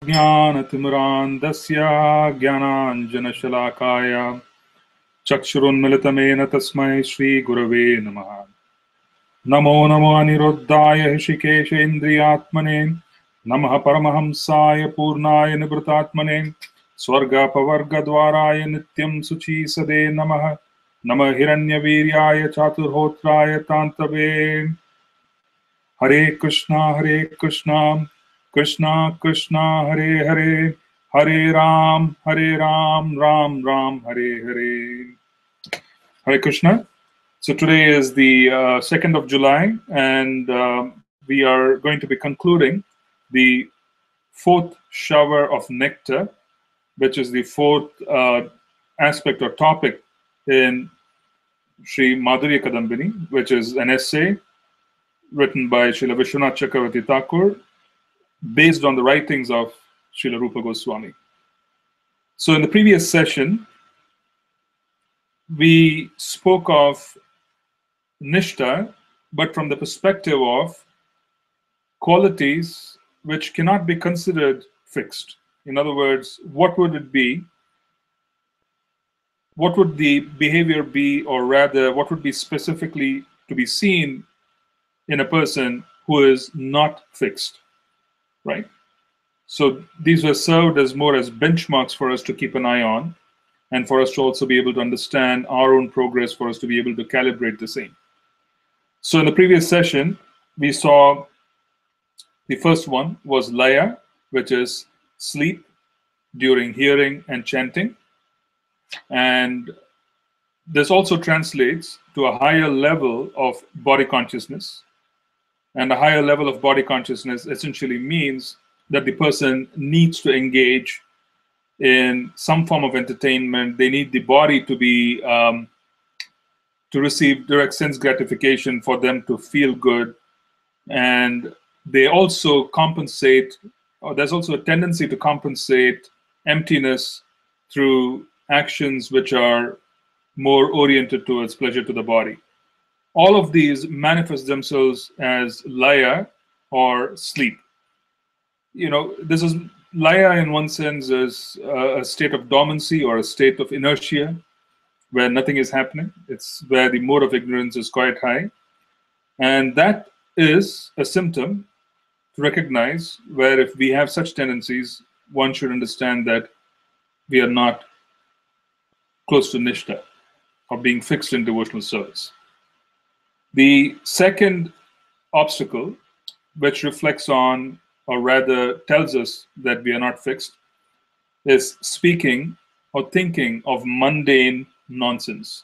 ज्ञानतिमिरान्धस्य ज्ञानाञ्जनशलाकाय चक्षुरुन्मिलितमेन तस्मै श्रीगुरवे नमः। नमो नमो अनिरुद्धाय हृषिकेशेन्द्रियात्मने नमः परमहंसाय पूर्णाय निवृतात्मने स्वर्गपवर्गद्वाराय नित्यं शुचिसदे नमः। नमः हिरण्यवीर्याय चातुर्होत्राय तान्तवे। हरे कृष्णा कृष्णा कृष्णा हरे हरे, हरे Ram Ram Ram Hare Hare. Hare Krishna. So today is the 2nd of July, and we are going to be concluding the fourth shower of nectar, which is the fourth aspect or topic in Sri Madhurya Kadambini, which is an essay written by Srila Vishwanath Chakravarti Thakur, based on the writings of Srila Rupa Goswami. So in the previous session, we spoke of Nishta, but from the perspective of qualities which cannot be considered fixed. In other words, what would it be? What would the behavior be, or rather, what would be specifically to be seen in a person who is not fixed, right? So these were served as more as benchmarks for us to keep an eye on, and for us to also be able to understand our own progress, for us to be able to calibrate the same. So in the previous session, we saw the first one was laya, which is sleep during hearing and chanting. And this also translates to a higher level of body consciousness. And a higher level of body consciousness essentially means that the person needs to engage in some form of entertainment. They need the body to be to receive direct sense gratification for them to feel good. And they also compensate, or there's also a tendency to compensate emptiness through actions which are more oriented towards pleasure to the body. All of these manifest themselves as laya or sleep. You know, this is laya in one sense is a state of dormancy or a state of inertia where nothing is happening. It's where the mode of ignorance is quite high. And that is a symptom to recognize where if we have such tendencies, one should understand that we are not close to nishta, or being fixed in devotional service. The second obstacle, which reflects on, or rather tells us that we are not fixed, is speaking or thinking of mundane nonsense.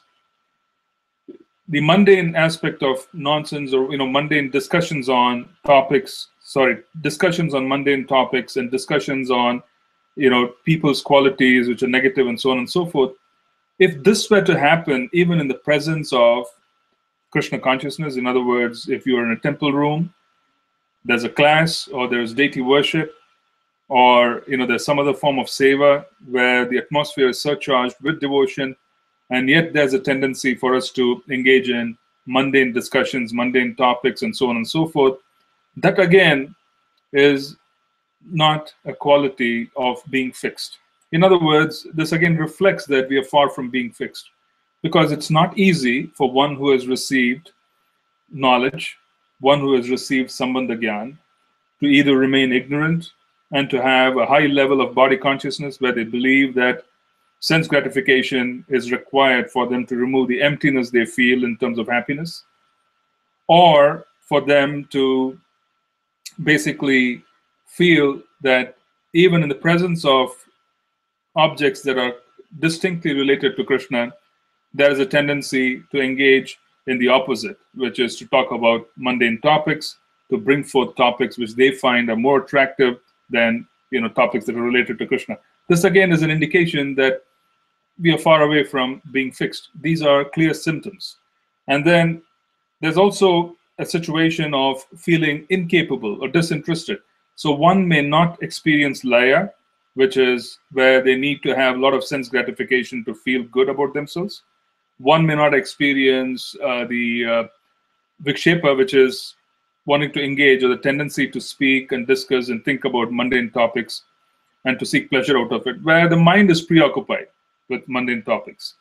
The mundane aspect of nonsense, or mundane discussions on topics, discussions on mundane topics and discussions on people's qualities which are negative and so on and so forth. If this were to happen even in the presence of Krishna consciousness, in other words, if you're in a temple room, there's a class, or there's deity worship, or there's some other form of seva where the atmosphere is surcharged with devotion, and yet there's a tendency for us to engage in mundane discussions, mundane topics, and so on and so forth. That again is not a quality of being fixed. In other words, this again reflects that we are far from being fixed, because it's not easy for one who has received knowledge, one who has received sambandha gyan, to either remain ignorant and to have a high level of body consciousness where they believe that sense gratification is required for them to remove the emptiness they feel in terms of happiness, or for them to basically feel that even in the presence of objects that are distinctly related to Krishna, there is a tendency to engage in the opposite, which is to talk about mundane topics, to bring forth topics which they find are more attractive than topics that are related to Krishna. This again is an indication that we are far away from being fixed. These are clear symptoms. And then there's also a situation of feeling incapable or disinterested. So one may not experience laya, which is where they need to have a lot of sense gratification to feel good about themselves. One may not experience the vikshepa, which is wanting to engage, or the tendency to speak and discuss and think about mundane topics and to seek pleasure out of it, where the mind is preoccupied with mundane topics.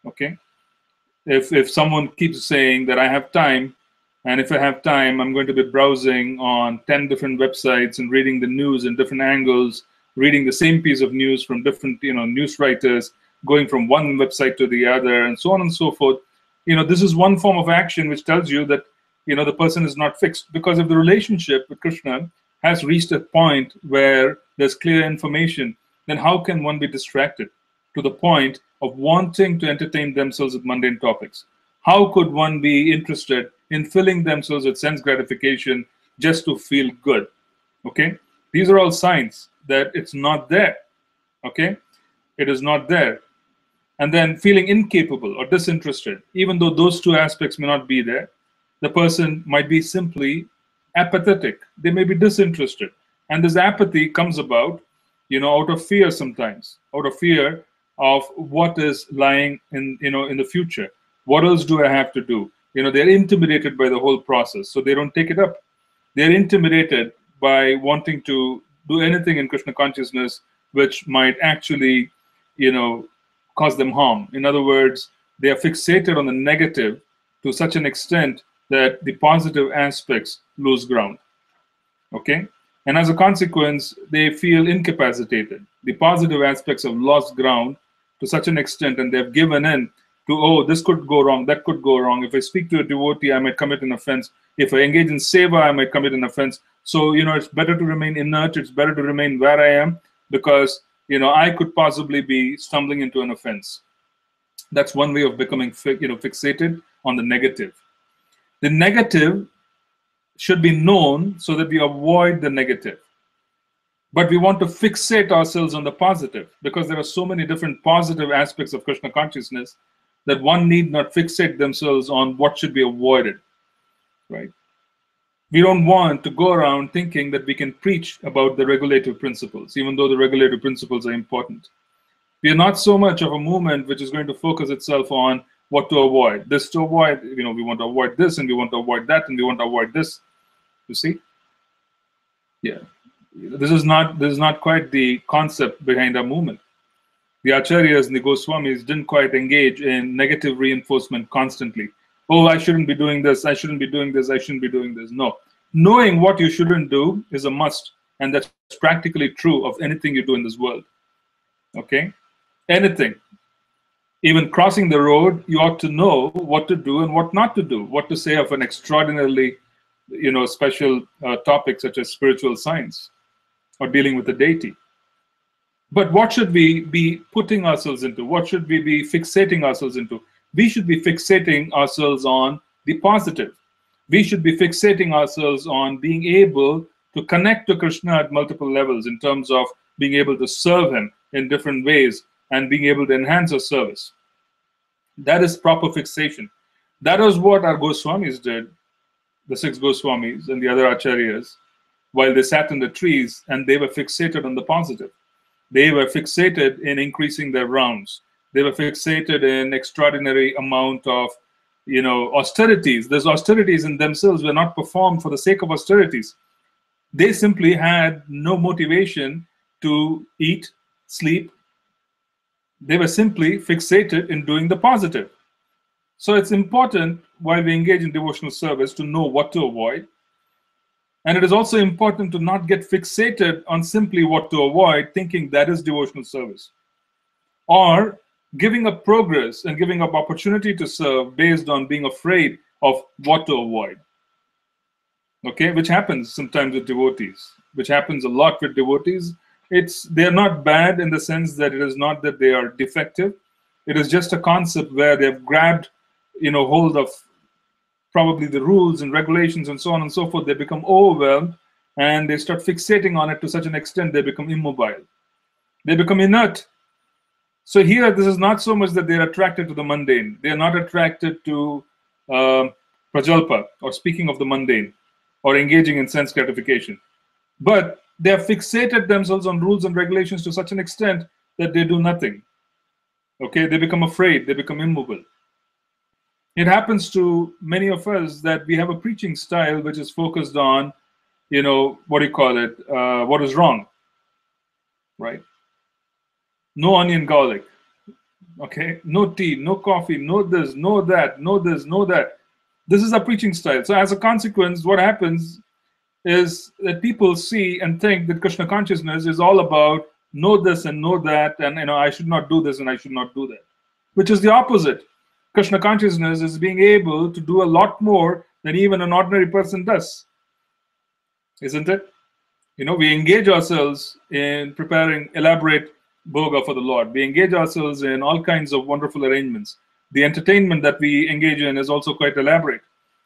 Okay? If someone keeps saying that I have time, and if I have time, I'm going to be browsing on 10 different websites and reading the news in different angles, reading the same piece of news from different, news writers, going from one website to the other, and so on and so forth. This is one form of action which tells you that, the person is not fixed. Because if the relationship with Krishna has reached a point where there's clear information, then how can one be distracted to the point of wanting to entertain themselves with mundane topics? How could one be interested in filling themselves with sense gratification just to feel good? Okay? These are all signs that it's not there. Okay? It is not there. And then feeling incapable or disinterested, even though those two aspects may not be there, the person might be simply apathetic. They may be disinterested. And this apathy comes about, out of fear sometimes, out of fear of what is lying in the future. What else do I have to do? They're intimidated by the whole process, so they don't take it up. They're intimidated by wanting to do anything in Krishna consciousness which might actually, cause them harm. In other words, they are fixated on the negative to such an extent that the positive aspects lose ground. Okay? And as a consequence, they feel incapacitated. The positive aspects have lost ground to such an extent, and they've given in to, oh, this could go wrong, that could go wrong. If I speak to a devotee, I might commit an offense. If I engage in seva, I might commit an offense. So, it's better to remain inert. It's better to remain where I am, because, I could possibly be stumbling into an offense. That's one way of becoming, fixated on the negative. The negative should be known so that we avoid the negative. But we want to fixate ourselves on the positive, because there are so many different positive aspects of Krishna consciousness that one need not fixate themselves on what should be avoided, right? We don't want to go around thinking that we can preach about the regulative principles, even though the regulative principles are important. We are not so much of a movement which is going to focus itself on what to avoid. This to avoid, we want to avoid this, and we want to avoid that, and we want to avoid this. You see? Yeah. This is not quite the concept behind our movement. The Acharyas and the Goswamis didn't quite engage in negative reinforcement constantly. Oh, I shouldn't be doing this, I shouldn't be doing this, I shouldn't be doing this. No. Knowing what you shouldn't do is a must, and that's practically true of anything you do in this world. Okay? Anything. Even crossing the road, you ought to know what to do and what not to do, what to say of an extraordinarily, special topic such as spiritual science or dealing with the deity. But what should we be putting ourselves into? What should we be fixating ourselves into? We should be fixating ourselves on the positive. We should be fixating ourselves on being able to connect to Krishna at multiple levels in terms of being able to serve him in different ways and being able to enhance our service. That is proper fixation. That is what our Goswamis did, the 6 Goswamis and the other Acharyas, while they sat in the trees, and they were fixated on the positive. They were fixated in increasing their rounds. They were fixated in extraordinary amount of, austerities. Those austerities in themselves were not performed for the sake of austerities. They simply had no motivation to eat, sleep. They were simply fixated in doing the positive. So it's important while we engage in devotional service to know what to avoid. And it is also important to not get fixated on simply what to avoid, thinking that is devotional service. Or giving up progress and giving up opportunity to serve based on being afraid of what to avoid. Okay, which happens sometimes with devotees, which happens a lot with devotees. They're not bad in the sense that it is not that they are defective. It is just a concept where they've grabbed, hold of probably the rules and regulations and so on and so forth. They become overwhelmed and they start fixating on it to such an extent they become immobile. They become inert. So here, this is not so much that they're attracted to the mundane. They are not attracted to prajalpa, or speaking of the mundane, or engaging in sense gratification. But they have fixated themselves on rules and regulations to such an extent that they do nothing. Okay, they become afraid, they become immobile. It happens to many of us that we have a preaching style which is focused on, what is wrong. right? No onion garlic, okay? No tea, no coffee, no this, no that, no this, no that. This is a preaching style. So as a consequence, what happens is that people see and think that Krishna consciousness is all about know this and know that, and I should not do this and I should not do that, which is the opposite. Krishna consciousness is being able to do a lot more than even an ordinary person does, isn't it? We engage ourselves in preparing elaborate bhoga for the Lord. We engage ourselves in all kinds of wonderful arrangements. The entertainment that we engage in is also quite elaborate.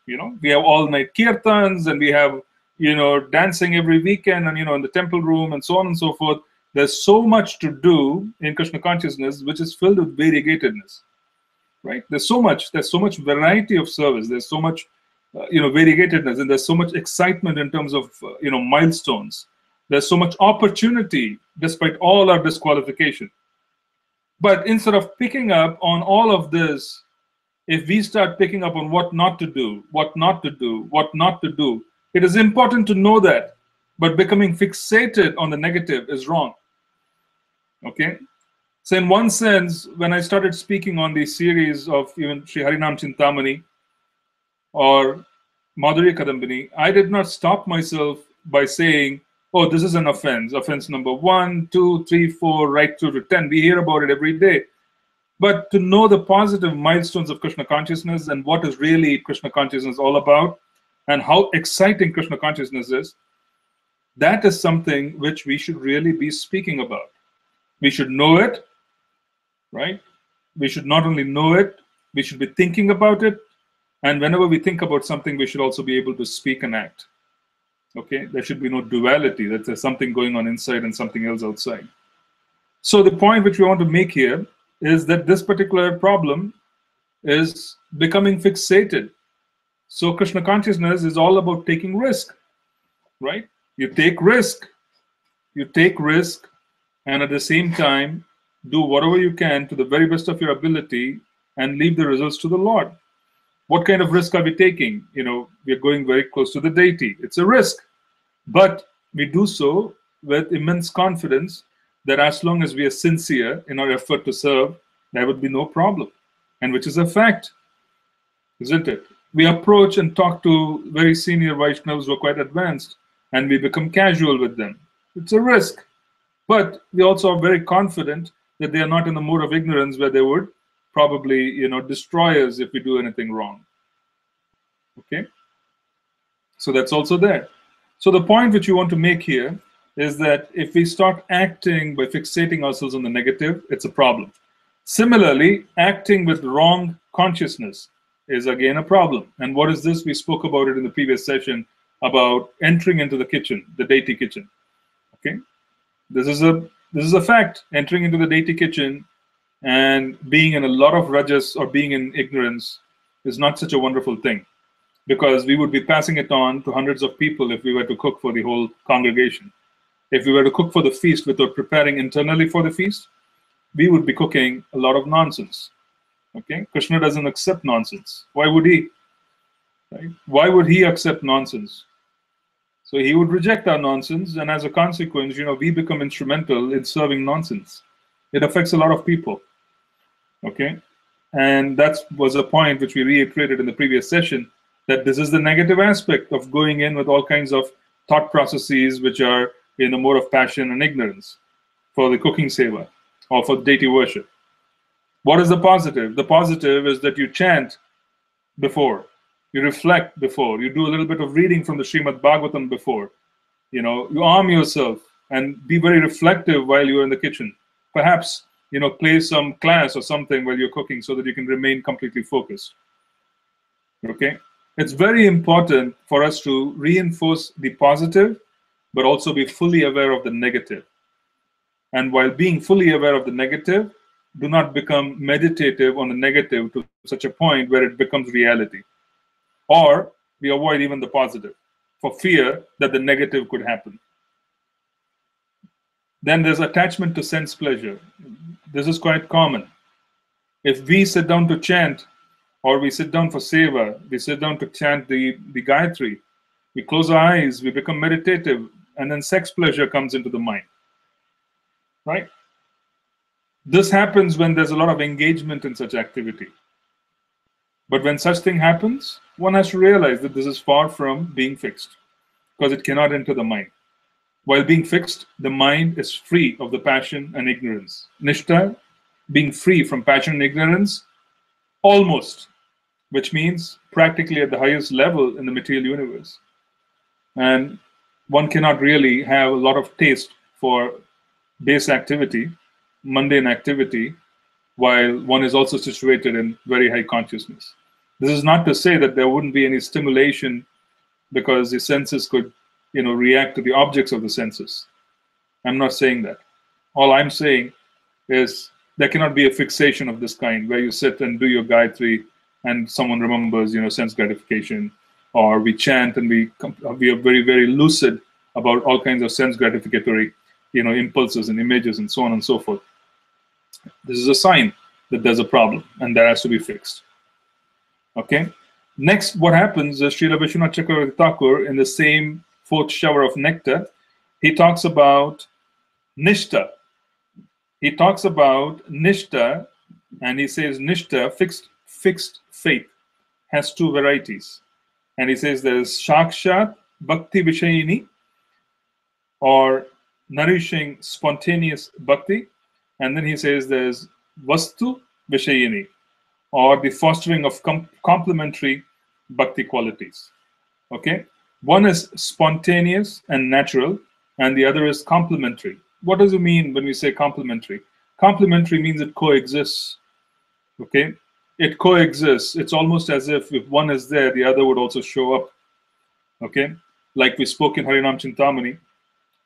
We have all-night kirtans, and we have dancing every weekend, and in the temple room, and so on and so forth. There's so much to do in Krishna consciousness, which is filled with variegatedness, right? There's so much variety of service. There's so much variegatedness, and there's so much excitement in terms of milestones. There's so much opportunity despite all our disqualification. But instead of picking up on all of this, if we start picking up on what not to do, it is important to know that, but becoming fixated on the negative is wrong. Okay? So in one sense, when I started speaking on the series of even Sri Harinam Chintamani or Madhurya Kadambini, I did not stop myself by saying, oh, this is an offense. Offense number 1, 2, 3, 4, right through to 10. We hear about it every day. But to know the positive milestones of Krishna consciousness and what is really Krishna consciousness all about and how exciting Krishna consciousness is, that is something which we should really be speaking about. We should know it, right? We should not only know it, we should be thinking about it. And whenever we think about something, we should also be able to speak and act. Okay? There should be no duality, that there's something going on inside and something else outside. So the point which we want to make here is that this particular problem is becoming fixated. So Krishna consciousness is all about taking risk, right? You take risk, and at the same time, do whatever you can to the very best of your ability and leave the results to the Lord. What kind of risk are we taking? We're going very close to the deity. It's a risk, but we do so with immense confidence that as long as we are sincere in our effort to serve, there would be no problem, and which is a fact, isn't it? We approach and talk to very senior Vaishnavas who are quite advanced, and we become casual with them. It's a risk, but we also are very confident that they are not in the mode of ignorance where they would probably, destroy us if we do anything wrong. Okay? So that's also there. So the point which you want to make here is that if we start acting by fixating ourselves on the negative, it's a problem. Similarly, acting with wrong consciousness is again a problem. And what is this? We spoke about it in the previous session about entering into the kitchen, the deity kitchen. Okay? This is a fact. Entering into the deity kitchen and being in a lot of rajas or being in ignorance is not such a wonderful thing, because we would be passing it on to hundreds of people if we were to cook for the whole congregation. If we were to cook for the feast without preparing internally for the feast, we would be cooking a lot of nonsense. Okay? Krishna doesn't accept nonsense. Why would he? Right? Why would he accept nonsense? So he would reject our nonsense, and as a consequence, we become instrumental in serving nonsense. It affects a lot of people. Okay? And that was a point which we reiterated in the previous session, that this is the negative aspect of going in with all kinds of thought processes which are in the mode of passion and ignorance for the cooking seva or for deity worship. What is the positive? The positive is that you chant before, you reflect before, you do a little bit of reading from the Srimad Bhagavatam before, you arm yourself and be very reflective while you're in the kitchen. Perhaps, play some class or something while you're cooking so that you can remain completely focused. Okay? It's very important for us to reinforce the positive, but also be fully aware of the negative. And while being fully aware of the negative, do not become meditative on the negative to such a point where it becomes reality. Or we avoid even the positive for fear that the negative could happen. Then there's attachment to sense pleasure. This is quite common. If we sit down to chant, or we sit down for seva, we sit down to chant the Gayatri, we close our eyes, we become meditative, and then sex pleasure comes into the mind. right? This happens when there's a lot of engagement in such activity. But when such thing happens, one has to realize that this is far from being fixed, because it cannot enter the mind. While being fixed, the mind is free of the passion and ignorance. Nishta, being free from passion and ignorance, almost, which means practically at the highest level in the material universe. And one cannot really have a lot of taste for base activity, mundane activity, while one is also situated in very high consciousness. This is not to say that there wouldn't be any stimulation because the senses could, react to the objects of the senses. I'm not saying that. All I'm saying is there cannot be a fixation of this kind where you sit and do your Gayatri and someone remembers, sense gratification, or we chant and we are very, very lucid about all kinds of sense gratificatory, impulses and images and so on and so forth. This is a sign that there's a problem and that has to be fixed. Okay. Next, what happens is Srila Vishwanath Chakravarti Thakur, in the same fourth shower of Nectar, he talks about Nishta. He talks about Nishta, and he says Nishta, fixed faith, has two varieties. And he says there is Shakshat Bhakti Vishayini, or nourishing spontaneous bhakti. And then he says there's Vastu Vishayini, or the fostering of complementary bhakti qualities. Okay? One is spontaneous and natural, and the other is complementary. What does it mean when we say complementary? Complementary means it coexists. Okay? It coexists. It's almost as if one is there, the other would also show up. Okay? Like we spoke in Harinam Chintamani,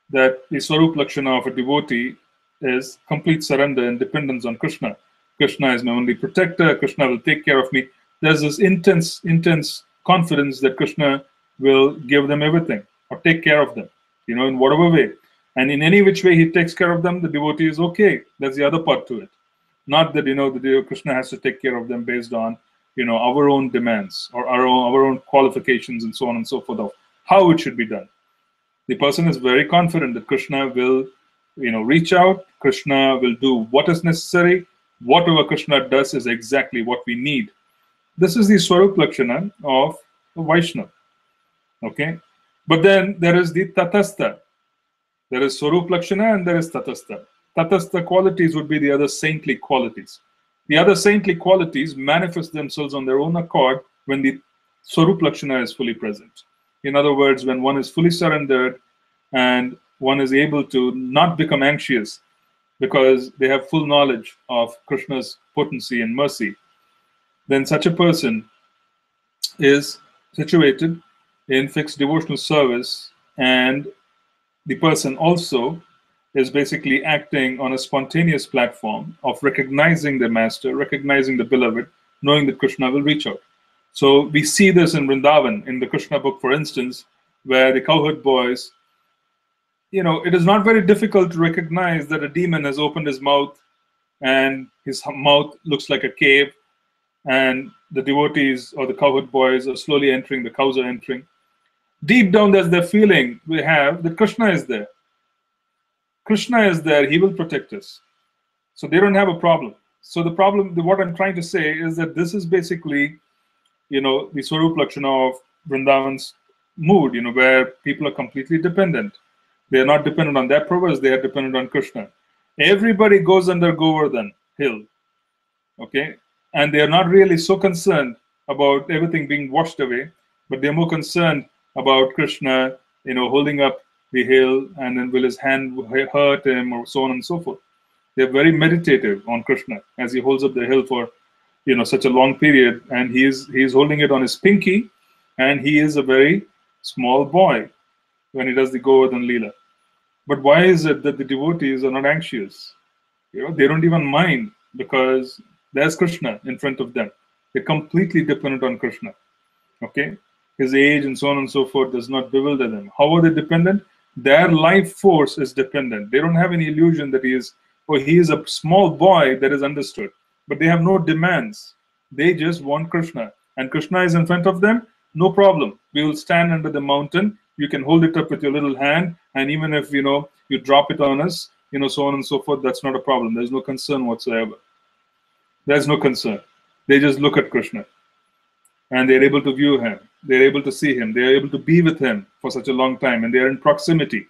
that the Swarup Lakshana of a devotee is complete surrender and dependence on Krishna. Krishna is my only protector. Krishna will take care of me. There's this intense confidence that Krishna will give them everything or take care of them, in whatever way. And in any which way he takes care of them, the devotee is okay. That's the other part to it. Not that, the Krishna has to take care of them based on, our own demands or our own qualifications and so on and so forth of how it should be done. The person is very confident that Krishna will, reach out. Krishna will do what is necessary. Whatever Krishna does is exactly what we need. This is the Swarup Lakshana of the Vaishnava. Okay? But then there is the Tatastha. There is Swarup Lakshana and there is Tatastha. Tatastha qualities would be the other saintly qualities. The other saintly qualities manifest themselves on their own accord when the Swarup Lakshana is fully present. In other words, when one is fully surrendered and one is able to not become anxious because they have full knowledge of Krishna's potency and mercy, then such a person is situated in fixed devotional service, and the person also is basically acting on a spontaneous platform of recognizing the master, recognizing the beloved, knowing that Krishna will reach out. So we see this in Vrindavan, in the Krishna book, for instance, where the cowherd boys, it is not very difficult to recognize that a demon has opened his mouth and his mouth looks like a cave, and the devotees or the cowherd boys are slowly entering, the cows are entering. Deep down, there's the feeling we have that Krishna is there. Krishna is there, he will protect us. So they don't have a problem. So the problem, what I'm trying to say is that this is basically, the Swarup Lakshana of Vrindavan's mood, where people are completely dependent. They are not dependent on their prowess, they are dependent on Krishna. Everybody goes under Govardhan hill, okay? And they are not really so concerned about everything being washed away, but they're more concerned about Krishna, holding up the hill, and then will his hand hurt him, or so on and so forth. They're very meditative on Krishna as he holds up the hill for, such a long period, and he is holding it on his pinky, and he is a very small boy when he does the Govardhan Leela. But why is it that the devotees are not anxious? They don't even mind, because there's Krishna in front of them. They're completely dependent on Krishna. Okay? His age and so on and so forth does not bewilder them. How are they dependent? Their life force is dependent. They don't have any illusion that he is a small boy that is understood. But they have no demands. They just want Krishna. And Krishna is in front of them, no problem. We will stand under the mountain. You can hold it up with your little hand. And even if, you drop it on us, so on and so forth, that's not a problem. There's no concern whatsoever. There's no concern. They just look at Krishna and they're able to view him. They're able to see him. They're able to be with him for such a long time, and they're in proximity.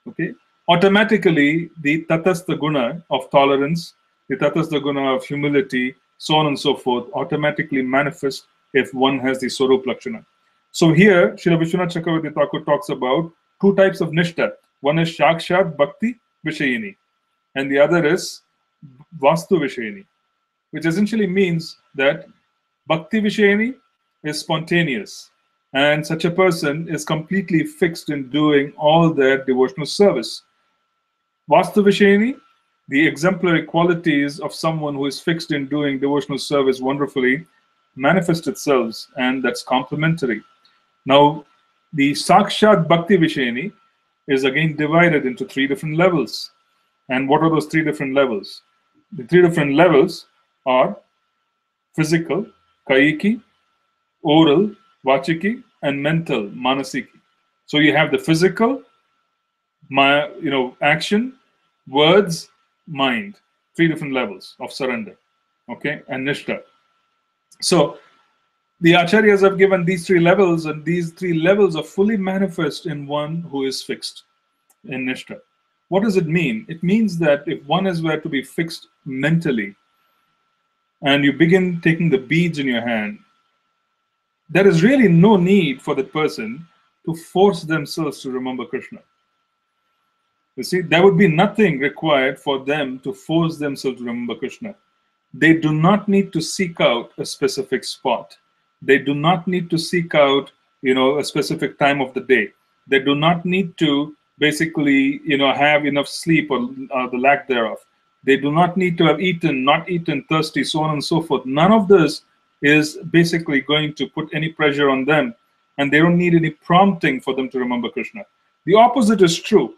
Okay? Automatically, the tatastha guna of tolerance, the tatastha guna of humility, so on and so forth, automatically manifest if one has the Swarup Lakshana. So here, Srila Vishwanath Chakravarti Thakur talks about two types of nishta. One is Shakshat Bhakti Vishayini, and the other is Vastu Vishayini, which essentially means that Bhakti Vishayini is spontaneous, and such a person is completely fixed in doing all their devotional service. Vastu Vishayini, the exemplary qualities of someone who is fixed in doing devotional service wonderfully, manifest itself, and that's complementary. Now, the Sakshat Bhakti Vishayini is again divided into three different levels. And what are those three different levels? The three different levels are physical, Kayiki, oral, Vachiki, and mental, Manasiki. So you have the physical, action, words, mind. Three different levels of surrender, okay, and Nishta. So the Acharyas have given these three levels, and these three levels are fully manifest in one who is fixed in Nishta. What does it mean? It means that if one is were to be fixed mentally, and you begin taking the beads in your hand, there is really no need for the person to force themselves to remember Krishna. You see, there would be nothing required for them to force themselves to remember Krishna. They do not need to seek out a specific spot. They do not need to seek out, a specific time of the day. They do not need to basically, have enough sleep or the lack thereof. They do not need to have eaten, not eaten, thirsty, so on and so forth. None of this is basically going to put any pressure on them, and they don't need any prompting for them to remember Krishna. The opposite is true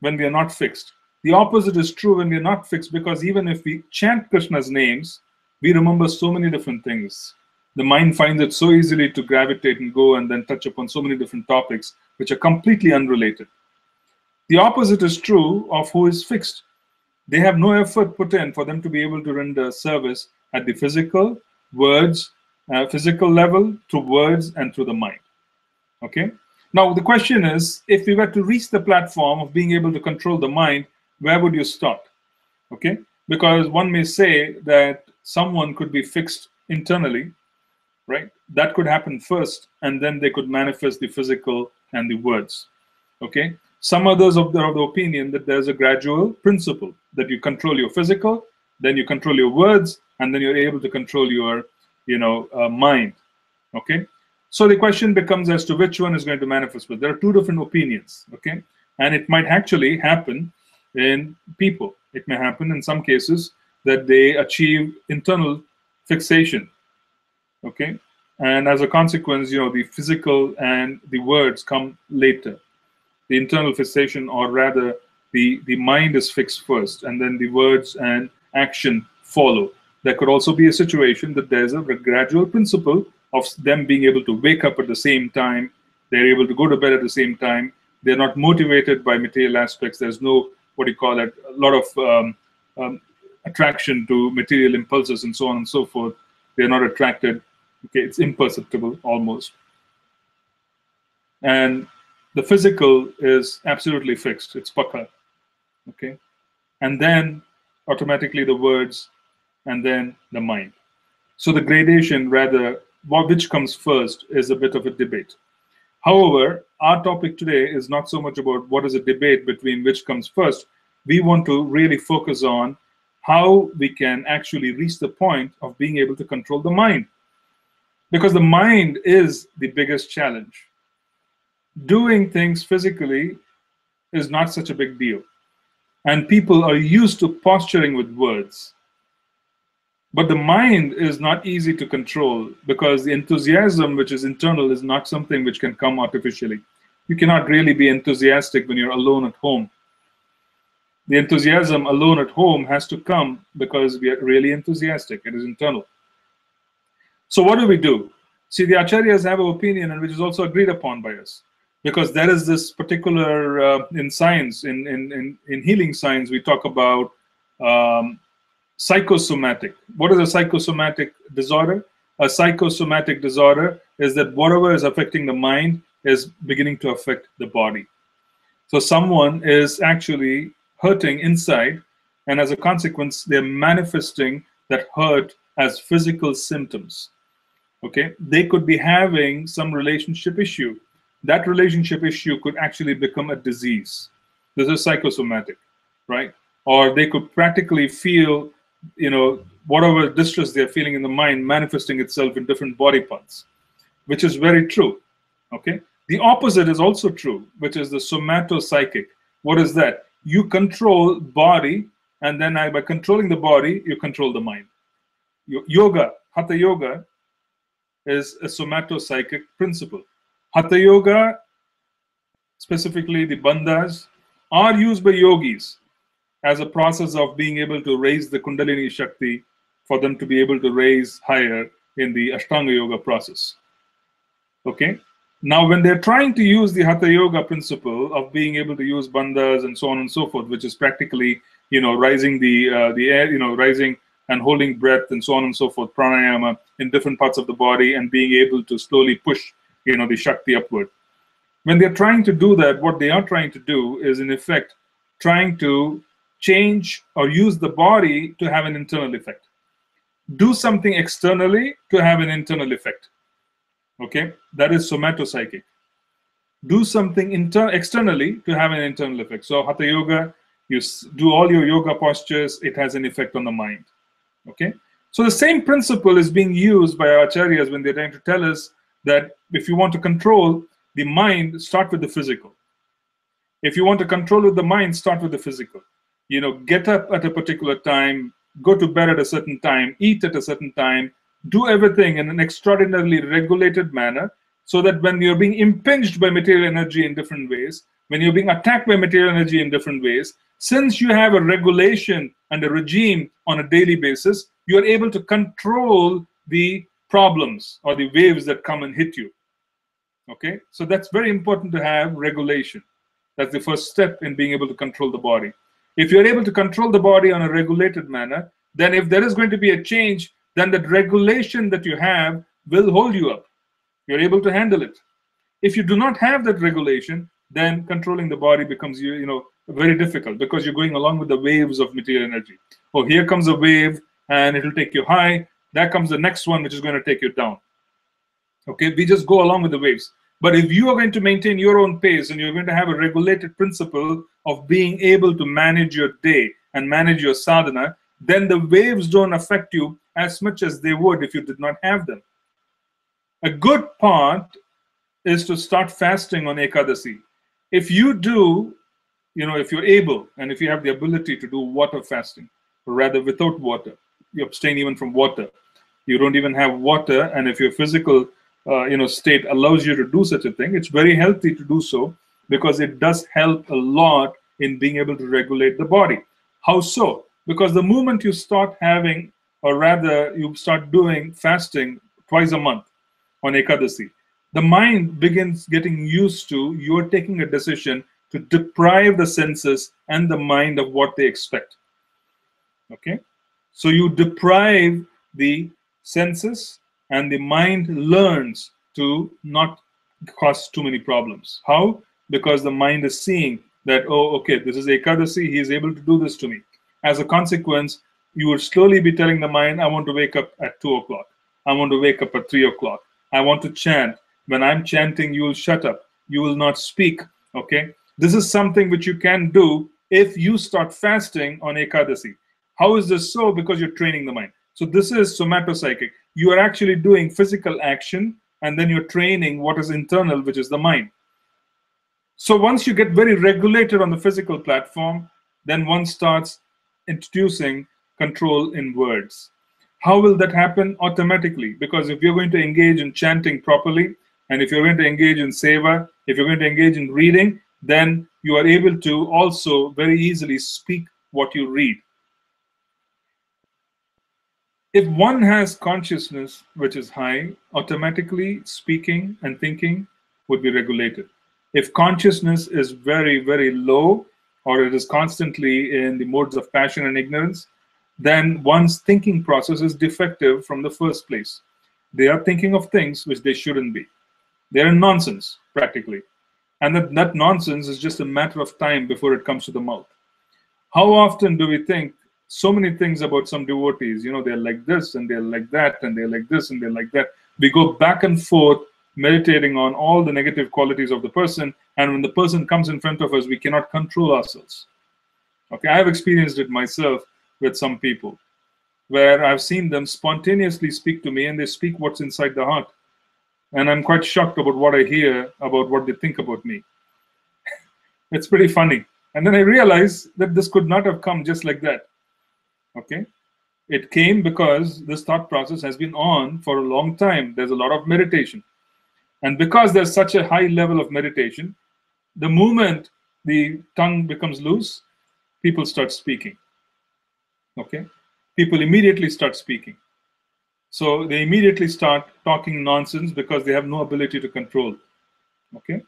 when we are not fixed. The opposite is true when we are not fixed, because even if we chant Krishna's names, we remember so many different things. The mind finds it so easily to gravitate and go and then touch upon so many different topics which are completely unrelated. The opposite is true of who is fixed. They have no effort put in for them to be able to render service at the physical level, through words and through the mind. Okay? Now, the question is, if we were to reach the platform of being able to control the mind, where would you start? Okay? Because one may say that someone could be fixed internally, right? That could happen first, and then they could manifest the physical and the words. Okay? Some others are of the opinion that there's a gradual principle, that you control your physical, then you control your words, and then you're able to control your, mind. Okay? So the question becomes as to which one is going to manifest with. There are two different opinions. Okay? And it might actually happen in people. It may happen in some cases that they achieve internal fixation. Okay? And as a consequence, the physical and the words come later. The internal fixation, or rather, the mind is fixed first, and then the words and action follow. There could also be a situation that there's a gradual principle of them being able to wake up at the same time. They're able to go to bed at the same time. They're not motivated by material aspects. There's no, a lot of attraction to material impulses and so on and so forth. They're not attracted. Okay, it's imperceptible almost. And the physical is absolutely fixed. It's pakka. Okay? And then automatically the words, and then the mind. So the gradation, rather, which comes first, is a bit of a debate. However, our topic today is not so much about what is a debate between which comes first. We want to really focus on how we can actually reach the point of being able to control the mind. Because the mind is the biggest challenge. Doing things physically is not such a big deal. And people are used to posturing with words. But the mind is not easy to control, because the enthusiasm which is internal is not something which can come artificially. You cannot really be enthusiastic when you're alone at home. The enthusiasm alone at home has to come because we are really enthusiastic. It is internal. So what do we do? See, the Acharyas have an opinion, and which is also agreed upon by us. because there is this particular in science, in healing science, we talk about psychosomatic. What is a psychosomatic disorder? A psychosomatic disorder is that whatever is affecting the mind is beginning to affect the body. So someone is actually hurting inside, and as a consequence, they're manifesting that hurt as physical symptoms. Okay, they could be having some relationship issue. That relationship issue could actually become a disease. This is psychosomatic, right? Or they could practically feel, whatever distress they're feeling in the mind manifesting itself in different body parts, which is very true. Okay, the opposite is also true, which is the somatopsychic. What is that? You control body, and then by controlling the body, you control the mind. Yoga, hatha yoga, is a somatopsychic principle. Hatha yoga, specifically the bandhas, are used by yogis as a process of being able to raise the Kundalini Shakti for them to be able to raise higher in the Ashtanga Yoga process. Okay? Now, when they're trying to use the Hatha Yoga principle of being able to use bandhas and so on and so forth, which is practically, rising the air, rising and holding breath and so on and so forth, pranayama in different parts of the body and being able to slowly push, the Shakti upward. When they're trying to do that, what they are trying to do is, in effect, trying to change or use the body to have an internal effect. Do something externally to have an internal effect. Okay, that is somatopsychic. Do something externally to have an internal effect. So Hatha Yoga, you do all your yoga postures, it has an effect on the mind. Okay, so the same principle is being used by our acharyas when they're trying to tell us that if you want to control the mind, start with the physical. If you want to control with the mind, start with the physical. Get up at a particular time, go to bed at a certain time, eat at a certain time, do everything in an extraordinarily regulated manner, so that when you're being impinged by material energy in different ways, when you're being attacked by material energy in different ways, since you have a regulation and a regime on a daily basis, you are able to control the problems or the waves that come and hit you. Okay, so that's very important to have regulation. That's the first step in being able to control the body. If you're able to control the body on a regulated manner, then if there is going to be a change, then that regulation that you have will hold you up. You're able to handle it. If you do not have that regulation, then controlling the body becomes very difficult, because you're going along with the waves of material energy. Oh, here comes a wave and it'll take you high. There comes the next one, which is going to take you down. Okay, we just go along with the waves. But if you are going to maintain your own pace and you're going to have a regulated principle of being able to manage your day and manage your sadhana, then the waves don't affect you as much as they would if you did not have them. A good part is to start fasting on Ekadasi. If you do, if you're able and if you have the ability to do water fasting, or rather without water, you abstain even from water. You don't even have water, and if your physical state allows you to do such a thing, it's very healthy to do so, because it does help a lot in being able to regulate the body. How so? Because the moment you start having, or rather you start doing fasting twice a month on Ekadasi, the mind begins getting used to you're taking a decision to deprive the senses and the mind of what they expect. Okay? So you deprive the senses, and the mind learns to not cause too many problems. How? Because the mind is seeing that, oh, okay, this is Ekadasi, he is able to do this to me. As a consequence, you will slowly be telling the mind, I want to wake up at 2 o'clock. I want to wake up at 3 o'clock. I want to chant. When I'm chanting, you will shut up. You will not speak. Okay? This is something which you can do if you start fasting on Ekadasi. How is this so? Because you're training the mind. So this is somatopsychic. You are actually doing physical action, and then you're training what is internal, which is the mind. So once you get very regulated on the physical platform, then one starts introducing control in words. How will that happen? Automatically, because if you're going to engage in chanting properly, and if you're going to engage in seva, if you're going to engage in reading, then you are able to also very easily speak what you read. If one has consciousness which is high, automatically speaking and thinking would be regulated. If consciousness is very, very low, or it is constantly in the modes of passion and ignorance, then one's thinking process is defective from the first place. They are thinking of things which they shouldn't be. They're nonsense, practically. And that nonsense is just a matter of time before it comes to the mouth. How often do we think so many things about some devotees? You know, they're like this, and they're like that, and they're like this, and they're like that. We go back and forth meditating on all the negative qualities of the person, and when the person comes in front of us, we cannot control ourselves. Okay, I have experienced it myself with some people, where I've seen them spontaneously speak to me, and they speak what's inside the heart. And I'm quite shocked about what I hear about what they think about me. It's pretty funny. And then I realized that this could not have come just like that. Okay? It came because this thought process has been on for a long time. There's a lot of meditation. And because there's such a high level of meditation, the moment the tongue becomes loose, people start speaking. Okay? People immediately start speaking. So they immediately start talking nonsense because they have no ability to control. Okay?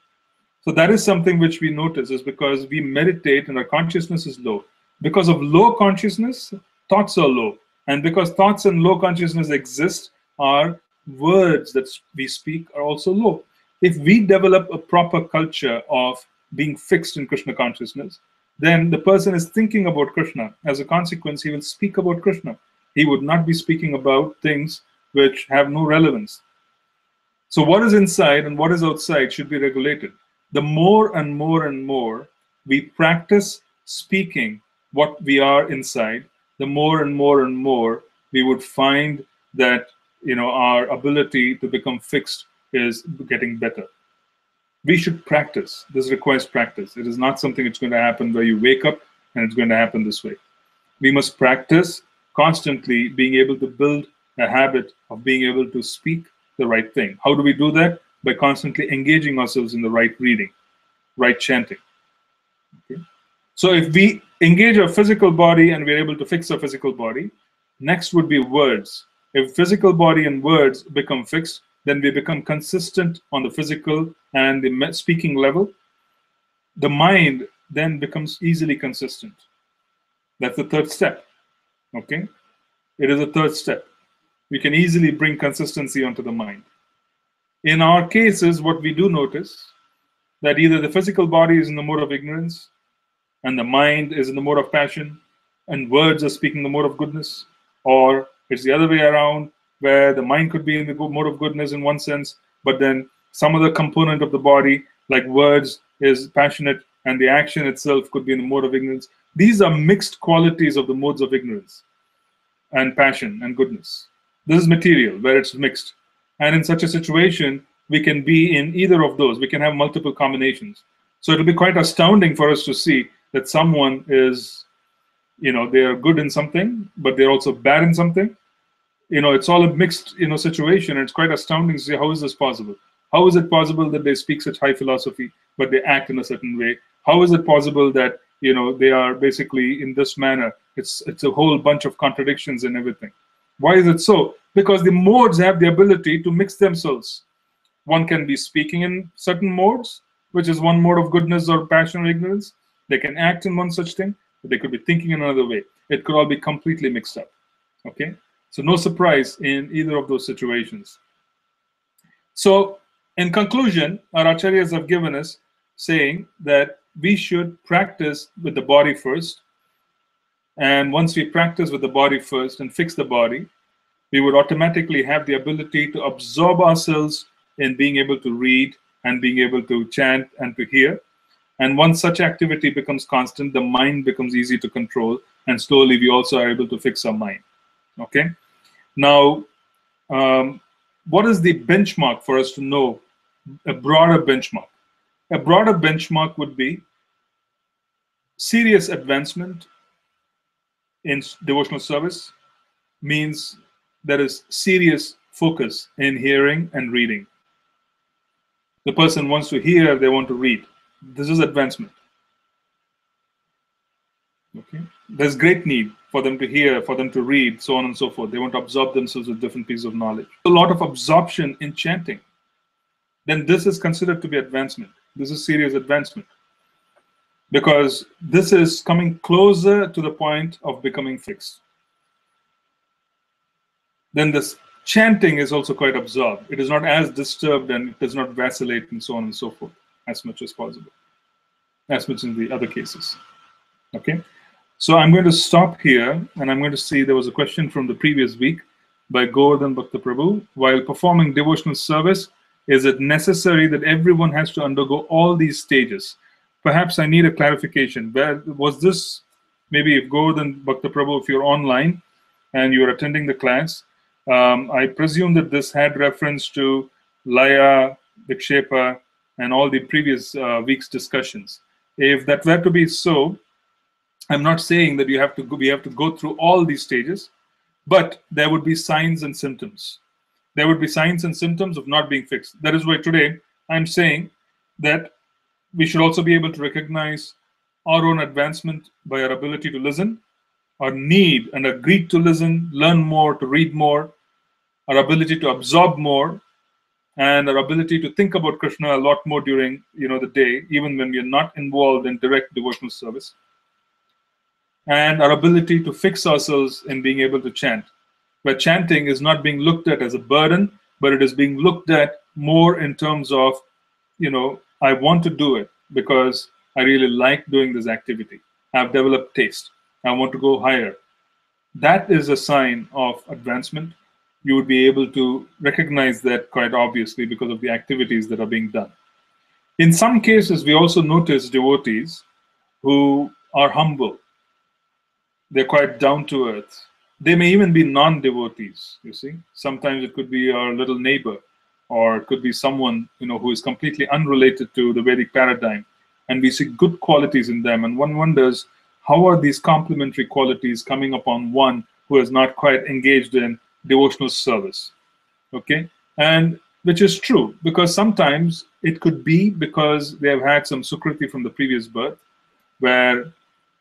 So that is something which we notice, is because we meditate and our consciousness is low. Because of low consciousness, thoughts are low. And because thoughts and low consciousness exist, our words that we speak are also low. If we develop a proper culture of being fixed in Krishna consciousness, then the person is thinking about Krishna. As a consequence, he will speak about Krishna. He would not be speaking about things which have no relevance. So what is inside and what is outside should be regulated. The more and more and more we practice speaking what we are inside, the more and more and more we would find that, you know, our ability to become fixed is getting better. We should practice. This requires practice. It is not something that's going to happen where you wake up and it's going to happen this way. We must practice constantly being able to build a habit of being able to speak the right thing. How do we do that? By constantly engaging ourselves in the right reading, right chanting. Okay? So if we engage our physical body and we're able to fix our physical body, next would be words. If physical body and words become fixed, then we become consistent on the physical and the speaking level. The mind then becomes easily consistent. That's the third step. Okay? It is a third step. We can easily bring consistency onto the mind. In our cases, what we do notice, that either the physical body is in the mode of ignorance, and the mind is in the mode of passion, and words are speaking the mode of goodness, or it's the other way around, where the mind could be in the mode of goodness in one sense, but then some other component of the body, like words, is passionate, and the action itself could be in the mode of ignorance. These are mixed qualities of the modes of ignorance and passion and goodness. This is material, where it's mixed. And in such a situation, we can be in either of those. We can have multiple combinations. So it'll be quite astounding for us to see that someone is, you know, they are good in something, but they're also bad in something. You know, it's all a mixed, you know, situation. And it's quite astounding to see, how is this possible? How is it possible that they speak such high philosophy, but they act in a certain way? How is it possible that, you know, they are basically in this manner? It's a whole bunch of contradictions and everything. Why is it so? Because the modes have the ability to mix themselves. One can be speaking in certain modes, which is one mode of goodness or passion or ignorance. They can act in one such thing, but they could be thinking in another way. It could all be completely mixed up. Okay? So no surprise in either of those situations. So in conclusion, our acharyas have given us saying that we should practice with the body first. And once we practice with the body first and fix the body, we would automatically have the ability to absorb ourselves in being able to read and being able to chant and to hear. And once such activity becomes constant, the mind becomes easy to control, and slowly we also are able to fix our mind. Okay? Now, what is the benchmark for us to know a broader benchmark? A broader benchmark would be serious advancement in devotional service, means there is serious focus in hearing and reading. The person wants to hear, they want to read. This is advancement. Okay? There's great need for them to hear, for them to read, so on and so forth. They want to absorb themselves with different pieces of knowledge. A lot of absorption in chanting. Then this is considered to be advancement. This is serious advancement, because this is coming closer to the point of becoming fixed. Then this chanting is also quite absorbed. It is not as disturbed and it does not vacillate and so on and so forth as much as possible, as much in the other cases. Okay, so I'm going to stop here, and I'm going to see there was a question from the previous week by Govardhan Bhakta Prabhu. While performing devotional service, is it necessary that everyone has to undergo all these stages? Perhaps I need a clarification. Where was this? Maybe if Govardhan Bhakta Prabhu, if you're online and you're attending the class, I presume that this had reference to Laya, Vikshepa, and all the previous week's discussions. If that were to be so, I'm not saying that we have to go through all these stages, but there would be signs and symptoms. There would be signs and symptoms of not being fixed. That is why today I'm saying that we should also be able to recognize our own advancement by our ability to listen, our need and our greed to listen, learn more, to read more, our ability to absorb more, and our ability to think about Krishna a lot more during the day, even when we are not involved in direct devotional service, and our ability to fix ourselves in being able to chant, where chanting is not being looked at as a burden, but it is being looked at more in terms of, I want to do it because I really like doing this activity. I've developed taste. I want to go higher. That is a sign of advancement. You would be able to recognize that quite obviously because of the activities that are being done. In some cases, we also notice devotees who are humble. They're quite down to earth. They may even be non-devotees, you see. Sometimes it could be our little neighbor, or it could be someone who is completely unrelated to the Vedic paradigm, and we see good qualities in them, and one wonders, how are these complementary qualities coming upon one who is not quite engaged in devotional service? Okay, and which is true, because sometimes it could be because they have had some sukriti from the previous birth, where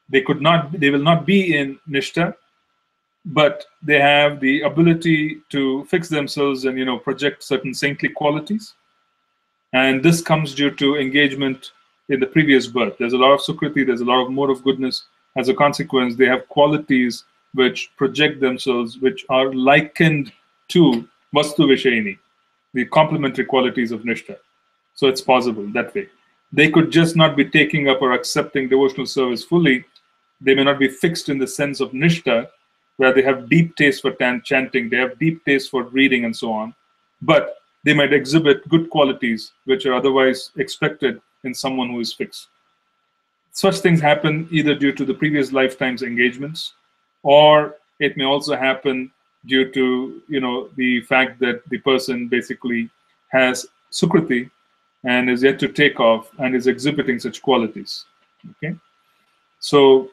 they will not be in Nishta, but they have the ability to fix themselves and project certain saintly qualities. And this comes due to engagement in the previous birth. There's a lot of sukriti, there's a lot of more of goodness. As a consequence, they have qualities which project themselves, which are likened to Vastu Vishayini, the complementary qualities of Nishta. So it's possible that way. They could just not be taking up or accepting devotional service fully. They may not be fixed in the sense of Nishta, where they have deep taste for chanting, they have deep taste for reading and so on, but they might exhibit good qualities which are otherwise expected in someone who is fixed. Such things happen either due to the previous lifetime's engagements, or it may also happen due to the fact that the person basically has sukriti and is yet to take off and is exhibiting such qualities. Okay, so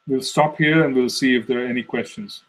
we'll stop here and we'll see if there are any questions.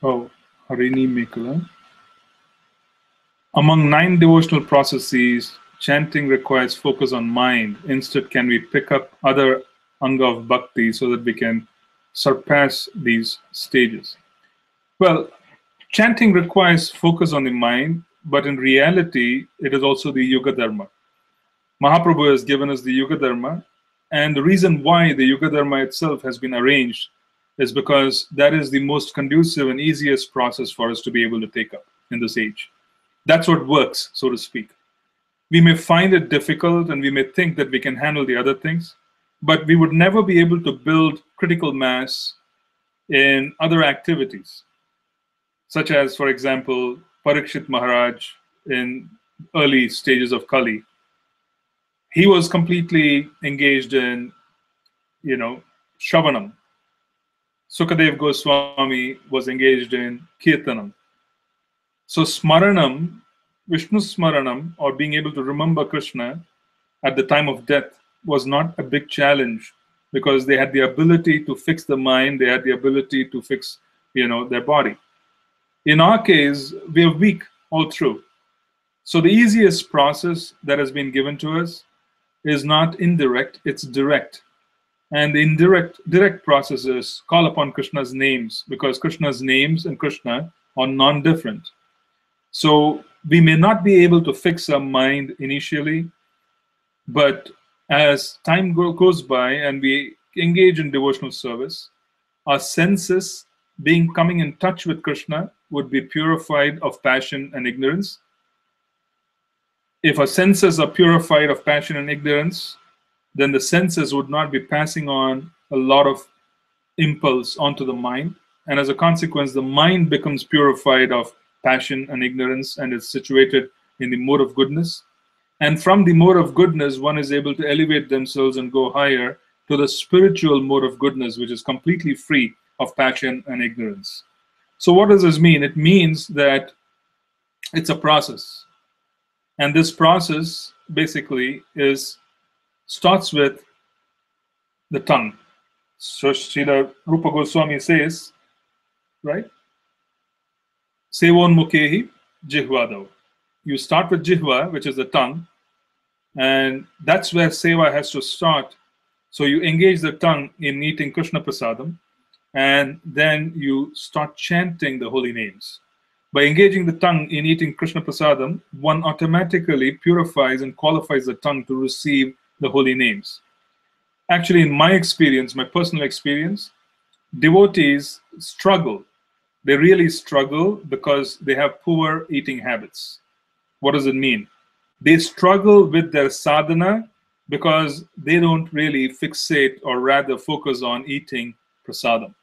Oh, Harini Mekula. Among 9 devotional processes, chanting requires focus on mind. Instead, can we pick up other anga of bhakti so that we can surpass these stages? Well, chanting requires focus on the mind, but in reality, it is also the Yuga Dharma. Mahaprabhu has given us the Yuga Dharma, and the reason why the Yuga Dharma itself has been arranged is because that is the most conducive and easiest process for us to be able to take up in this age. That's what works, so to speak. We may find it difficult and we may think that we can handle the other things, but we would never be able to build critical mass in other activities, such as, for example, Parikshit Maharaj in early stages of Kali. He was completely engaged in, Shravanam. Sukadev Goswami was engaged in Kirtanam. So Smaranam, Vishnu Smaranam, or being able to remember Krishna at the time of death, was not a big challenge because they had the ability to fix the mind, they had the ability to fix, their body. In our case, we are weak all through. So the easiest process that has been given to us is not indirect, it's direct. And the direct processes call upon Krishna's names, because Krishna's names and Krishna are non-different. So we may not be able to fix our mind initially, but as time goes by and we engage in devotional service, our senses, coming in touch with Krishna, would be purified of passion and ignorance. If our senses are purified of passion and ignorance, then the senses would not be passing on a lot of impulse onto the mind. And as a consequence, the mind becomes purified of passion and ignorance and is situated in the mode of goodness. And from the mode of goodness, one is able to elevate themselves and go higher to the spiritual mode of goodness, which is completely free of passion and ignorance. So what does this mean? It means that it's a process. And this process basically starts with the tongue. So Srila Rupa Goswami says, right? Sevon Mukhehi Jihvadav. You start with Jihva, which is the tongue, and that's where Seva has to start. So you engage the tongue in eating Krishna Prasadam, and then you start chanting the holy names. By engaging the tongue in eating Krishna Prasadam, one automatically purifies and qualifies the tongue to receive the holy names. Actually, in my experience, my personal experience, devotees struggle. They really struggle because they have poor eating habits. What does it mean? They struggle with their sadhana because they don't really fixate or rather focus on eating prasadam.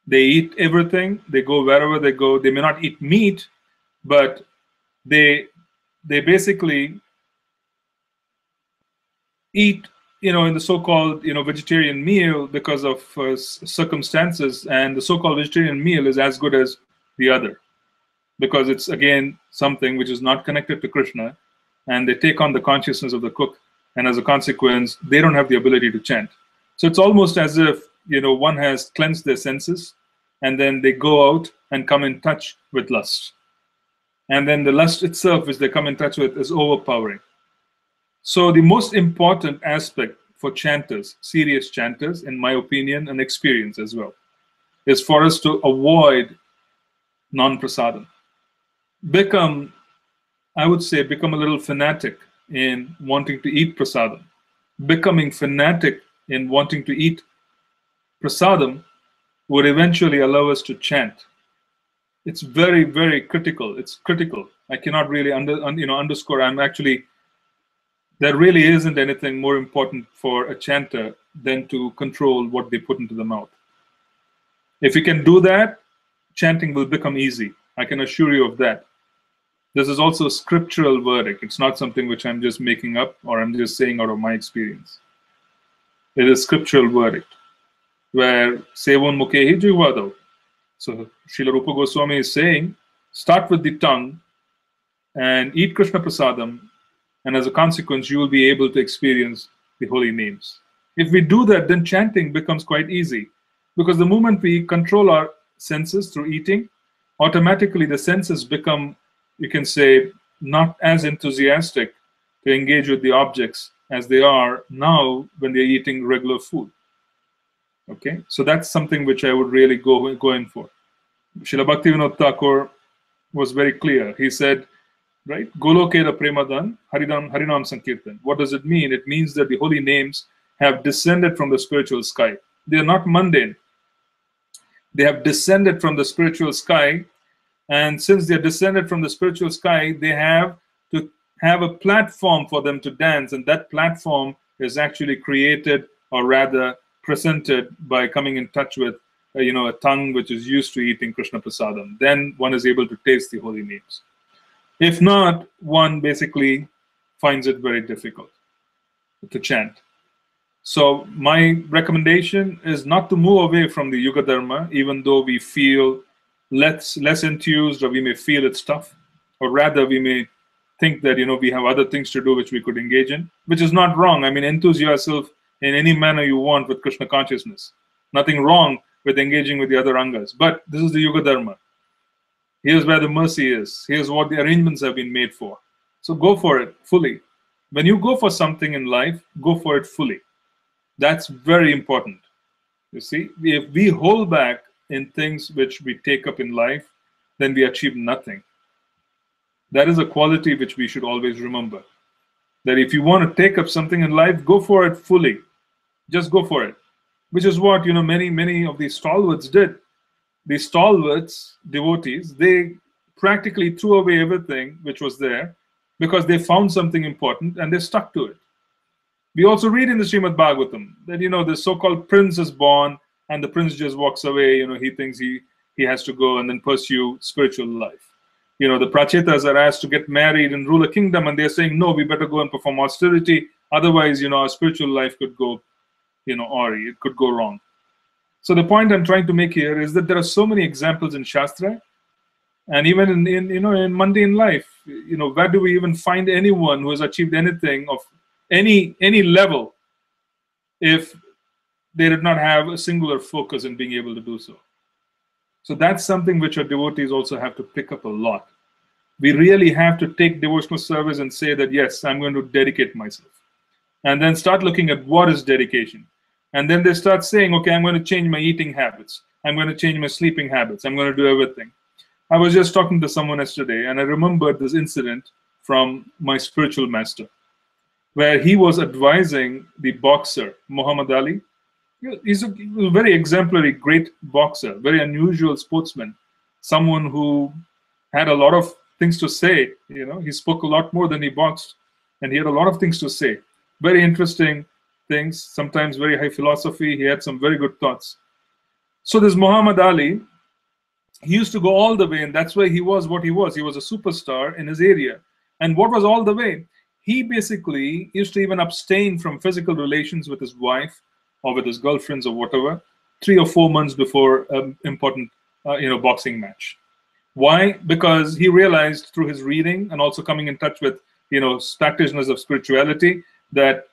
They eat everything, they go wherever they go. They may not eat meat, but they basically eat, in the so-called, vegetarian meal because of circumstances, and the so-called vegetarian meal is as good as the other, because it's again something which is not connected to Krishna, and they take on the consciousness of the cook, and as a consequence, they don't have the ability to chant. So it's almost as if, one has cleansed their senses, and then they go out and come in touch with lust. And then the lust itself, which they come in touch with, is overpowering. So the most important aspect for chanters, serious chanters, in my opinion and experience as well, is for us to avoid non-prasadam. Become a little fanatic in wanting to eat prasadam. Becoming fanatic in wanting to eat prasadam would eventually allow us to chant. It's very, very critical. It's critical. I cannot really underscore. There really isn't anything more important for a chanter than to control what they put into the mouth. If you can do that, chanting will become easy. I can assure you of that. This is also a scriptural verdict. It's not something which I'm just making up or I'm just saying out of my experience. It is scriptural verdict, where Sevon Mukhehi Jivadav. So Srila Rupa Goswami is saying, start with the tongue and eat Krishna Prasadam, and as a consequence, you will be able to experience the holy names. If we do that, then chanting becomes quite easy, because the moment we control our senses through eating, automatically the senses become, you can say, not as enthusiastic to engage with the objects as they are now when they're eating regular food. Okay, so that's something which I would really go in for. Srila Bhaktivinoda Thakur was very clear. He said, right, Golokeda Premadan Harinam Sankirtan. What does it mean? It means that the holy names have descended from the spiritual sky. They are not mundane. They have descended from the spiritual sky, and since they are descended from the spiritual sky, they have to have a platform for them to dance, and that platform is actually created, or rather presented, by coming in touch with a tongue which is used to eating Krishna Prasadam. Then one is able to taste the holy names. If not, one basically finds it very difficult to chant. So my recommendation is not to move away from the Yuga Dharma, even though we feel less enthused, or we may feel it's tough, or rather we may think that we have other things to do which we could engage in, which is not wrong. I mean, enthuse yourself in any manner you want with Krishna consciousness. Nothing wrong with engaging with the other angas. But this is the Yuga Dharma. Here's where the mercy is. Here's what the arrangements have been made for. So go for it fully. When you go for something in life, go for it fully. That's very important. You see, if we hold back in things which we take up in life, then we achieve nothing. That is a quality which we should always remember. That if you want to take up something in life, go for it fully. Just go for it. Which is what many of these stalwarts did. These stalwarts, devotees, they practically threw away everything which was there because they found something important and they stuck to it. We also read in the Srimad Bhagavatam that the so-called prince is born and the prince just walks away. He thinks he has to go and then pursue spiritual life. The prachetas are asked to get married and rule a kingdom, and they're saying, no, we better go and perform austerity. Otherwise, our spiritual life could go, awry. It could go wrong. So the point I'm trying to make here is that there are so many examples in Shastra, and even in mundane life. Where do we even find anyone who has achieved anything of any level if they did not have a singular focus in being able to do so? So that's something which our devotees also have to pick up a lot. We really have to take devotional service and say that, yes, I'm going to dedicate myself. And then start looking at what is dedication. And then they start saying, okay, I'm going to change my eating habits. I'm going to change my sleeping habits. I'm going to do everything. I was just talking to someone yesterday, and I remembered this incident from my spiritual master, where he was advising the boxer, Muhammad Ali. He's a very exemplary, great boxer, very unusual sportsman, someone who had a lot of things to say. He spoke a lot more than he boxed, and he had a lot of things to say. Very interesting things, sometimes very high philosophy. He had some very good thoughts. So this Muhammad Ali, he used to go all the way, and that's why he was what he was. He was a superstar in his area. And what was all the way? He basically used to even abstain from physical relations with his wife or with his girlfriends or whatever, 3 or 4 months before an important boxing match. Why? Because he realized through his reading and also coming in touch with practitioners of spirituality that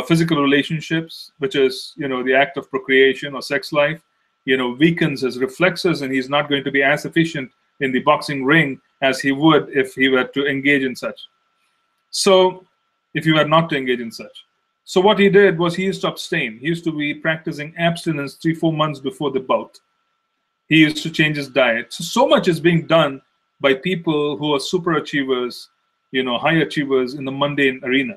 physical relationships, which is the act of procreation or sex life, weakens his reflexes, and he's not going to be as efficient in the boxing ring as he would if he were to engage in such. So if you were not to engage in such. So what he did was he used to abstain. He used to be practicing abstinence 3-4 months before the bout. He used to change his diet. So much is being done by people who are super achievers, high achievers in the mundane arena.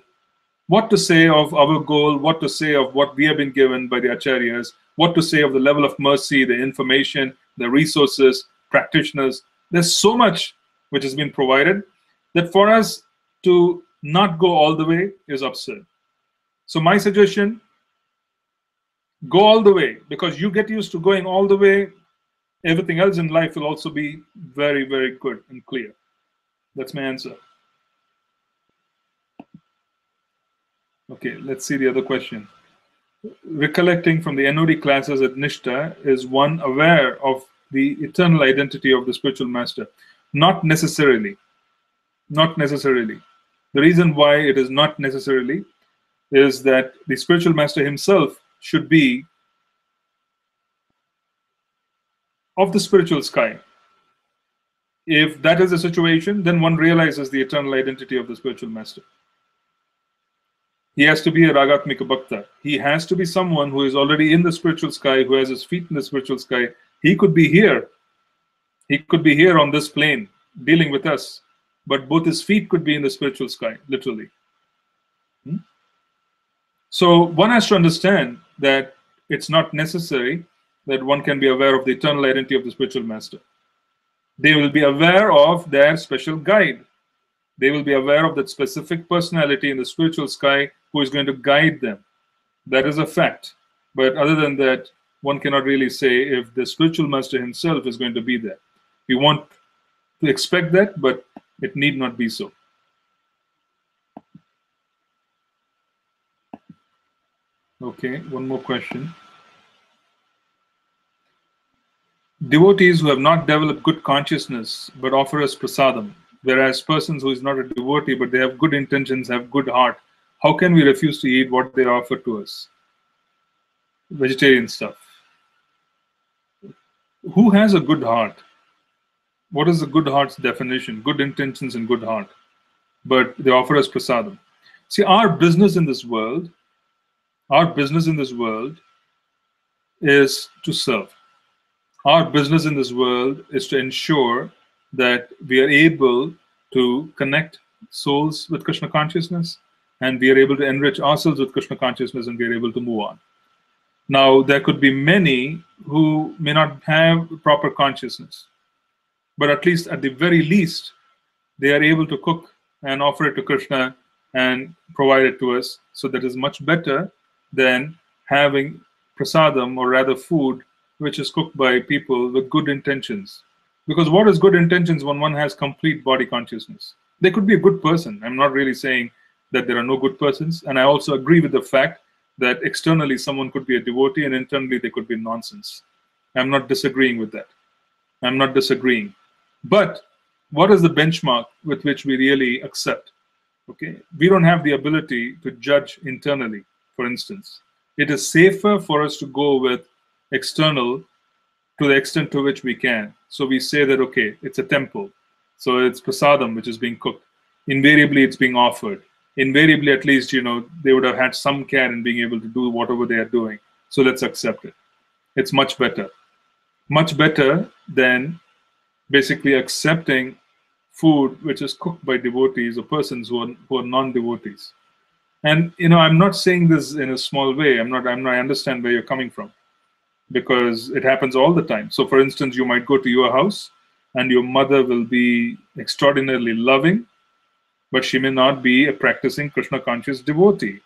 What to say of our goal, what to say of what we have been given by the acharyas, what to say of the level of mercy, the information, the resources, practitioners. There's so much which has been provided that for us to not go all the way is absurd. So my suggestion, go all the way, because you get used to going all the way. Everything else in life will also be very, very good and clear. That's my answer. Okay, let's see the other question. Recollecting from the NOD classes at Nectar, is one aware of the eternal identity of the spiritual master? Not necessarily. Not necessarily. The reason why it is not necessarily is that the spiritual master himself should be of the spiritual sky. If that is the situation, then one realizes the eternal identity of the spiritual master. He has to be a Ragatmika Bhakta. He has to be someone who is already in the spiritual sky, who has his feet in the spiritual sky. He could be here. He could be here on this plane, dealing with us. But both his feet could be in the spiritual sky, literally. So one has to understand that it's not necessary that one can be aware of the eternal identity of the spiritual master. They will be aware of their special guide. They will be aware of that specific personality in the spiritual sky who is going to guide them. That is a fact. But other than that, one cannot really say if the spiritual master himself is going to be there. We want to expect that, but it need not be so. Okay, one more question. Devotees who have not developed good consciousness but offer us prasadam, whereas persons who is not a devotee but they have good intentions, have good heart, how can we refuse to eat what they offer to us? Vegetarian stuff. Who has a good heart? What is the good heart's definition? Good intentions and good heart. But they offer us prasadam. See, our business in this world is to serve. Our business in this world is to ensure that we are able to connect souls with Krishna consciousness, and we are able to enrich ourselves with Krishna consciousness, and we are able to move on. Now, there could be many who may not have proper consciousness, but at least, at the very least, they are able to cook and offer it to Krishna and provide it to us. So that is much better than having prasadam, or rather food, which is cooked by people with good intentions. Because what is good intentions when one has complete body consciousness? They could be a good person. I'm not really saying that there are no good persons. And I also agree with the fact that externally someone could be a devotee and internally they could be nonsense. I'm not disagreeing with that. I'm not disagreeing. But what is the benchmark with which we really accept? Okay, we don't have the ability to judge internally, for instance. It is safer for us to go with external to the extent to which we can. So we say that, okay, it's a temple. So it's prasadam which is being cooked. Invariably, it's being offered. Invariably, at least, they would have had some care in being able to do whatever they are doing. So let's accept it. It's much better. Much better than basically accepting food which is cooked by devotees or persons who are non-devotees. And I'm not saying this in a small way. I understand where you're coming from, because it happens all the time. So for instance, you might go to your house and your mother will be extraordinarily loving, but she may not be a practicing Krishna conscious devotee.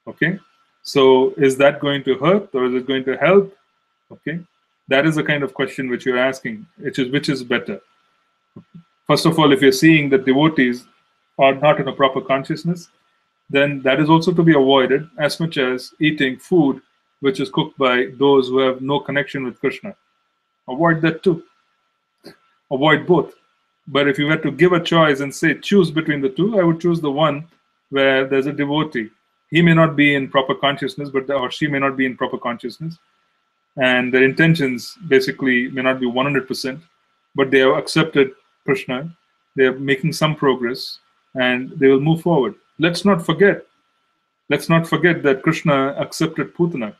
Okay, so is that going to hurt or is it going to help? Okay, that is the kind of question which you're asking, which is better. First of all, if you're seeing that devotees are not in a proper consciousness, then that is also to be avoided, as much as eating food which is cooked by those who have no connection with Krishna. Avoid that too. Avoid both. But if you were to give a choice and say choose between the two, I would choose the one where there's a devotee. He may not be in proper consciousness, or she may not be in proper consciousness, and their intentions basically may not be 100%, but they have accepted Krishna, they are making some progress, and they will move forward. Let's not forget that Krishna accepted Putana.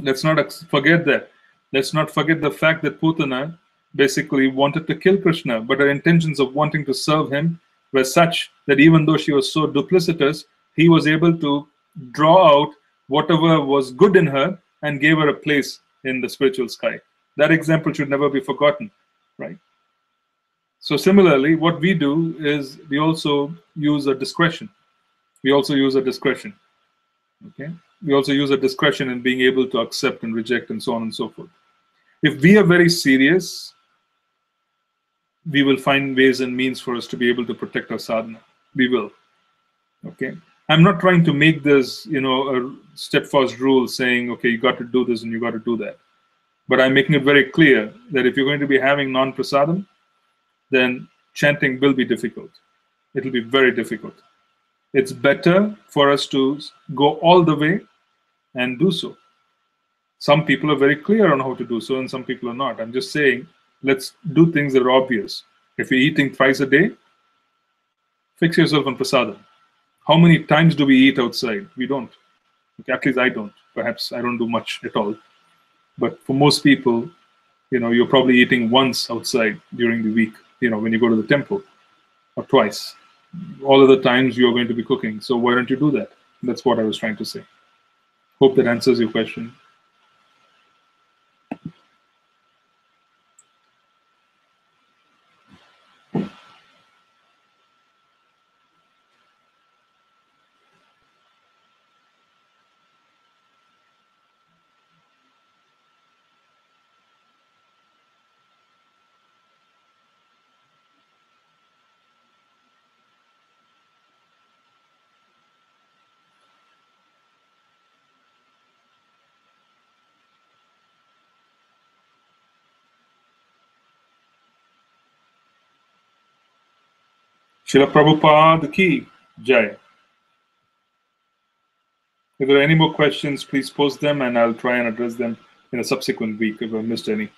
Let's not forget that. Let's not forget the fact that Putana basically wanted to kill Krishna, but her intentions of wanting to serve him were such that even though she was so duplicitous, he was able to draw out whatever was good in her and gave her a place in the spiritual sky. That example should never be forgotten, right? So similarly, what we do is we also use a discretion. We also use a discretion. Okay? We also use a discretion in being able to accept and reject and so on and so forth. If we are very serious, we will find ways and means for us to be able to protect our sadhana. We will. Okay? I'm not trying to make this, a steadfast rule saying, okay, you got to do this and you got to do that. But I'm making it very clear that if you're going to be having non-prasadam, then chanting will be difficult. It will be very difficult. It's better for us to go all the way and do so. Some people are very clear on how to do so, and some people are not. I'm just saying, let's do things that are obvious. If you're eating twice a day, fix yourself on prasadam. How many times do we eat outside? We don't. Okay, at least I don't. Perhaps I don't do much at all. But for most people, you're probably eating once outside during the week, when you go to the temple, or twice. All of the times you're going to be cooking. So why don't you do that? That's what I was trying to say. Hope that answers your question. Srila Prabhupada ki Jai. If there are any more questions, please post them and I'll try and address them in a subsequent week if I missed any.